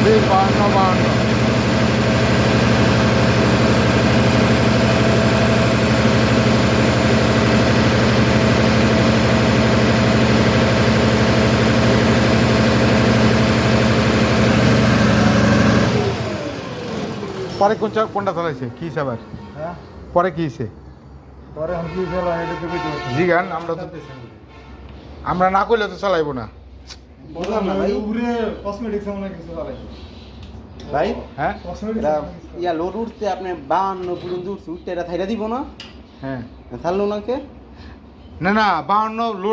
52 পরে কোনটা চালাইছে কি আবার হ্যাঁ পরে কি হয়েছে পরে আমি কি চালা এটা তো বুঝতে জি গান আমরা না করলে তো চালাইবো না বললাম না ভাই উপরে কসমেটিক্স এমন কিছু চালাই ভাই হ্যাঁ কসমেটিক্স এটা ইয়া লোড উঠতে আপনি 52 পর্যন্ত উঠতে এটা থাইরা দিব না হ্যাঁ থাকলো নাকে না 52